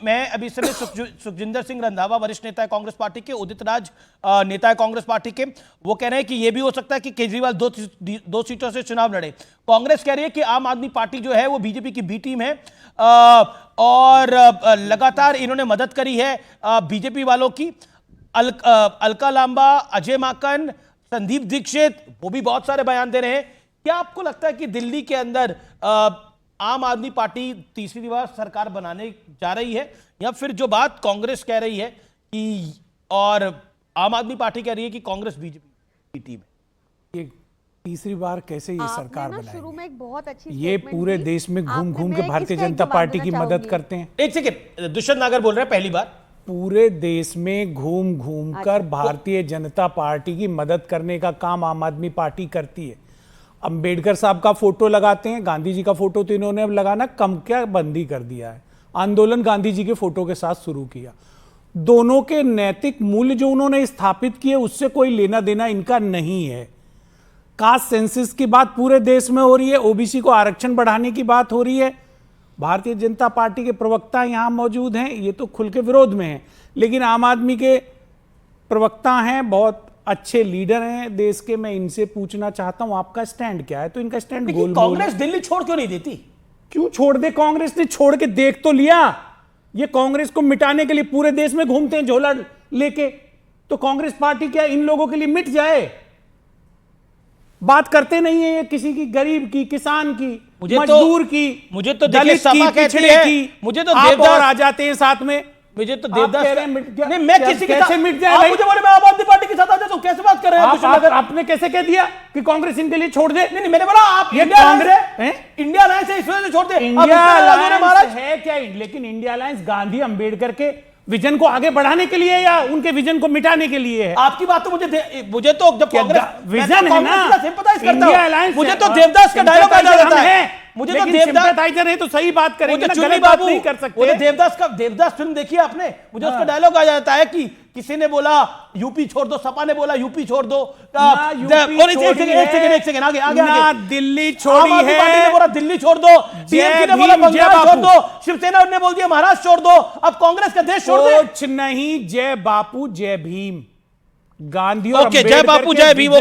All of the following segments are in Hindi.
मैं अभी समय सुखजिंदर सिंह रंधावा वरिष्ठ नेता है कांग्रेस पार्टी के, उदित राज नेता है कांग्रेस पार्टी के, वो कह रहे हैं कि ये भी हो सकता है कि केजरीवाल दो सीटों से चुनाव लड़े। कांग्रेस कह रही है कि आम आदमी पार्टी जो है वो बीजेपी की बी टीम है और लगातार इन्होंने मदद करी है बीजेपी वालों की। अलका लांबा, अजय माकन, संदीप दीक्षित, वो भी बहुत सारे बयान दे रहे हैं। क्या आपको लगता है कि दिल्ली के अंदर आम आदमी पार्टी तीसरी बार सरकार बनाने जा रही है, या फिर जो बात कांग्रेस कह रही है कि और आम आदमी पार्टी कह रही है कि कांग्रेस बीजेपी की टीम है, ये तीसरी बार कैसे ये सरकार बनाएगी? शुरू में एक बहुत अच्छी ये पूरे देश में घूम घूम के भारतीय जनता पार्टी की मदद करते हैं। एक सेकेंड, दुष्यंत नागर बोल रहे हैं पहली बार। पूरे देश में घूम घूम कर भारतीय जनता पार्टी की मदद करने का काम आम आदमी पार्टी करती है। अंबेडकर साहब का फोटो लगाते हैं, गांधी जी का फोटो तो इन्होंने अब लगाना कम क्या बंदी कर दिया है। आंदोलन गांधी जी के फोटो के साथ शुरू किया। दोनों के नैतिक मूल्य जो उन्होंने स्थापित किए उससे कोई लेना देना इनका नहीं है। कास्ट सेंसस की बात पूरे देश में हो रही है, ओबीसी को आरक्षण बढ़ाने की बात हो रही है। भारतीय जनता पार्टी के प्रवक्ता यहां मौजूद हैं, ये तो खुल के विरोध में हैं, लेकिन आम आदमी के प्रवक्ता हैं, बहुत अच्छे लीडर हैं देश के। मैं इनसे पूछना चाहता हूं आपका स्टैंड क्या है? तो इनका स्टैंड गोल कांग्रेस दिल्ली छोड़ क्यों नहीं देती? क्यों छोड़ दे? कांग्रेस ने छोड़ के देख तो लिया। ये कांग्रेस को मिटाने के लिए पूरे देश में घूमते हैं झोला लेके, तो कांग्रेस पार्टी क्या इन लोगों के लिए मिट जाए? बात करते नहीं है ये किसी की, गरीब की, किसान की, मजदूर की, मुझे तो दलित की, पिछड़े की, मुझे तो देवदास आ जाते हैं साथ में। मुझे तो देवदास नहीं, मैं किसी के साथ मिट जाए भाई? मुझे बोले मैं आम आदमी पार्टी के साथ आ जाता हूं, कैसे बात कर रहे हैं? आपने कैसे कह दिया कि कांग्रेस इनके लिए छोड़ दे? नहीं, मैंने बोला आप इंडिया अलायंस है, इस वजह से छोड़ दे। इंडिया अलायंस है क्या? लेकिन इंडिया अलायंस गांधी अंबेडकर के विजन को आगे बढ़ाने के लिए या उनके विजन को मिटाने के लिए है? आपकी बात तो मुझे तो जब कांग्रेस विजन है ना, सिंपैथाइज करता हूं, मुझे तो देवदास का डायलॉग आ जाता है। मुझे तो सिंपैथाइजर है तो सही बात करेंगे ना, गलत बात नहीं कर सकते। देवदास फिल्म देखी है आपने? मुझे उसका डायलॉग आ जाता है कि किसी ने बोला यूपी छोड़ दो, सपा ने बोला यूपी छोड़ दो, और एक सेकंड आगे ना दिल्ली छोड़ी है, पार्टी ने बोला दिल्ली छोड़ दो, टीएमसी ने बोला बंगाल छोड़ दो, शिवसेना ने बोल दिया महाराष्ट्र छोड़ दो, अब कांग्रेस का देश छोड़ दे। कुछ नहीं, जय बापू जय भीम, गांधी और जय बापू जय भीम।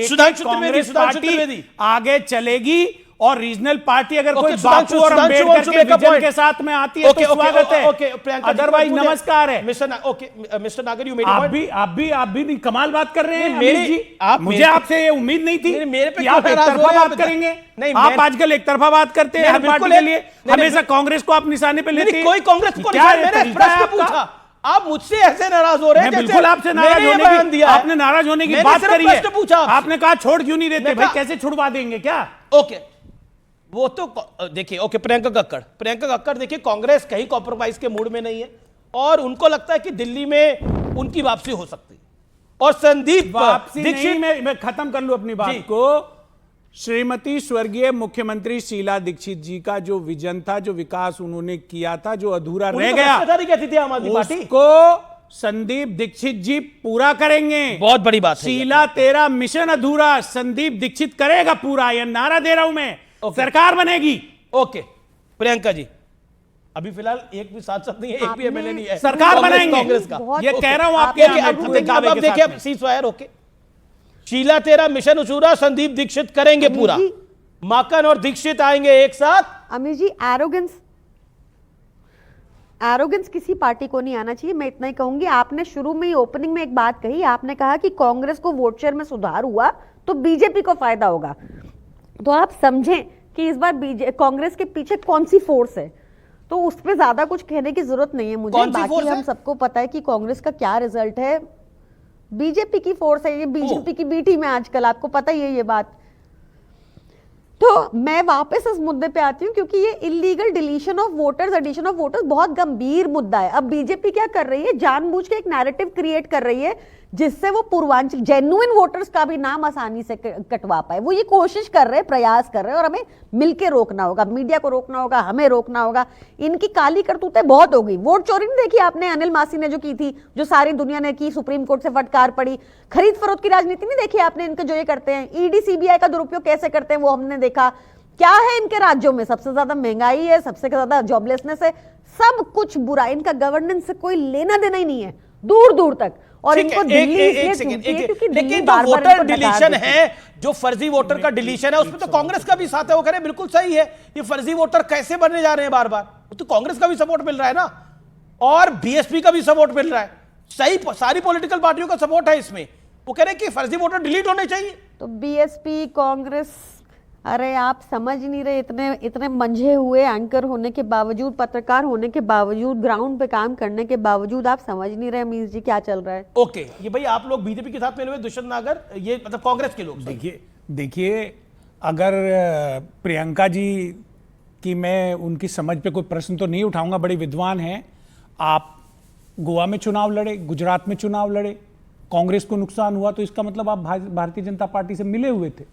सुधांशु त्रिवेदी आगे चलेगी, और रीजनल पार्टी अगर कोई बापू और अंबेडकर के विजन के साथ में आती है तो स्वागत है, अदरवाइज नमस्कार है। मिस्टर नागर, यू मेड अ पॉइंट। आप भी कमाल बात कर रहे हैं अमित जी। मुझे आपसे ये उम्मीद नहीं थी कि आप एक तरफा बात करेंगे। आप आजकल एक तरफा बात करते हैं हर पार्टी के लिए, हमेशा कांग्रेस को आप निशाने पे लेते हैं। कोई कांग्रेस को मैंने प्रश्न पूछा, आप मुझसे ऐसे नाराज हो रहे हैं? बिल्कुल आपसे नाराज होने की, आपने नाराज होने की बात करी है। आपने कहा छोड़ क्यों नहीं देते भाई, कैसे छुड़वा देंगे क्या? ओके, वो तो देखिए, ओके, प्रियंका कक्कड़ देखिए, कांग्रेस कहीं कॉम्प्रोमाइज के मूड में नहीं है और उनको लगता है कि दिल्ली में उनकी वापसी हो सकती है। और संदीप दीक्षित, मैं खत्म कर लूं अपनी बात को। श्रीमती स्वर्गीय मुख्यमंत्री शीला दीक्षित जी का जो विजन था, जो विकास उन्होंने किया था, जो अधूरा रह गया, उसको संदीप दीक्षित जी पूरा करेंगे। बहुत बड़ी बात है। शीला तेरा मिशन अधूरा संदीप दीक्षित करेगा पूरा, यह नारा दे रहा हूं मैं। सरकार बनेगी। ओके प्रियंका जी, अभी फिलहाल एक भी सांसद नहीं है, एक भी एमएलए नहीं है, सरकार बनाएंगे कांग्रेस का, ये कह रहा हूं आपके। अब देखिए सीज़फायर, ओके, शीला तेरा मिशन अधूरा संदीप दीक्षित करेंगे पूरा, माकन और दीक्षित आएंगे एक साथ। अमित जी, एरोगेंस किसी पार्टी को नहीं आना चाहिए, मैं इतना ही कहूंगी। आपने शुरू में ही ओपनिंग में एक बात कही, आपने कहा कि कांग्रेस को वोट शेयर में सुधार हुआ तो बीजेपी को फायदा होगा। तो आप समझें कि इस बार कांग्रेस के पीछे कौन सी फोर्स है, तो उस पर ज्यादा कुछ कहने की जरूरत नहीं है मुझे। बाकी हम सबको पता है कि कांग्रेस का क्या रिजल्ट है। बीजेपी की फोर्स है, ये बीजेपी की बी टीम है आजकल, आपको पता ही है ये बात। तो मैं वापस इस मुद्दे पे आती हूँ, क्योंकि ये illegal deletion of voters, addition of voters बहुत गंभीर मुद्दा है। अब बीजेपी क्या कर रही है, जानबूझ के एक नैरेटिव क्रिएट कर रही है जिससे वो पूर्वांचल जेन्युइन वोटर्स का भी नाम आसानी से कटवा पाए। वो ये कोशिश कर रहे हैं, प्रयास कर रहे हैं, और हमें मिलकर रोकना होगा, मीडिया को रोकना होगा, हमें रोकना होगा। इनकी काली करतूतें बहुत हो गई। वोट चोरी नहीं देखी आपने अनिल मासी ने जो की थी, जो सारी दुनिया ने की, सुप्रीम कोर्ट से फटकार पड़ी। खरीद फरोख्त की राजनीति नहीं देखी आपने इनके, जो ये करते हैं। ईडी सीबीआई का दुरुपयोग कैसे करते हैं वो हमने देखा। क्या है इनके राज्यों में, सबसे ज्यादा महंगाई है, सबसे ज्यादा जॉबलेसनेस है, सब कुछ बुरा, इनका गवर्नेंस से कोई लेना देना ही नहीं है दूर दूर तक। और ठीक इनको है, दिल्ली इसलिए एक सेकंड, चुनती है क्योंकि दिल्ली लेकिन जो बार-बार वोटर इनको नकार डिलीशन देती है, जो फर्जी वोटर का डिलीशन है, उसमें तो कांग्रेस का भी साथ है। वो कह रहे हैं बिल्कुल सही है, ये फर्जी वोटर कैसे बनने जा रहे हैं बार बार, तो कांग्रेस का भी सपोर्ट मिल रहा है ना, और बीएसपी का भी सपोर्ट मिल रहा है, सही सारी पॉलिटिकल पार्टियों का सपोर्ट है इसमें। वो कह रहे हैं कि फर्जी वोटर डिलीट होने चाहिए। तो बीएसपी कांग्रेस, अरे आप समझ नहीं रहे, इतने इतने मंझे हुए एंकर होने के बावजूद, पत्रकार होने के बावजूद, ग्राउंड पे काम करने के बावजूद आप समझ नहीं रहे अमीश जी क्या चल रहा है। ओके, ये भाई आप लोग बीजेपी के साथ मिले हुए, दुष्यंत नागर, ये मतलब कांग्रेस के लोग। देखिए अगर प्रियंका जी की मैं उनकी समझ पे कोई प्रश्न तो नहीं उठाऊंगा, बड़े विद्वान हैं। आप गोवा में चुनाव लड़े, गुजरात में चुनाव लड़े, कांग्रेस को नुकसान हुआ, तो इसका मतलब आप भारतीय जनता पार्टी से मिले हुए थे।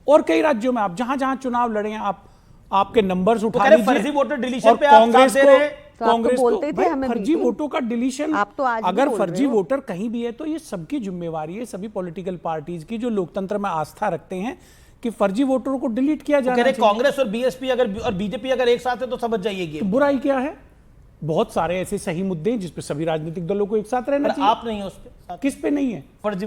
और कई राज्यों में आप जहां जहां चुनाव लड़े हैं, आप आपके नंबर्स उठा लीजिए। फर्जी वोटर डिलीशन पे आप कांग्रेस साथ दे रहे हैं। तो आप तो कांग्रेस बोलते को थे हमें फर्जी बीती। वोटों का डिलीशन, आप तो आज भी अगर बोल रहे फर्जी हो। वोटर कहीं भी है तो ये सबकी जिम्मेवारी है, सभी पॉलिटिकल पार्टीज की जो लोकतंत्र में आस्था रखते हैं कि फर्जी वोटरों को डिलीट किया जाना चाहिए। कांग्रेस और बीएसपी अगर और बीजेपी अगर एक साथ है तो समझ जाइए तो बुराई क्या है? बहुत सारे ऐसे सही मुद्दे हैं जिस पे सभी राजनीतिक दलों को एक साथ रहना चाहिए। आप नहीं हो उस पे, किस पे नहीं है? फर्जी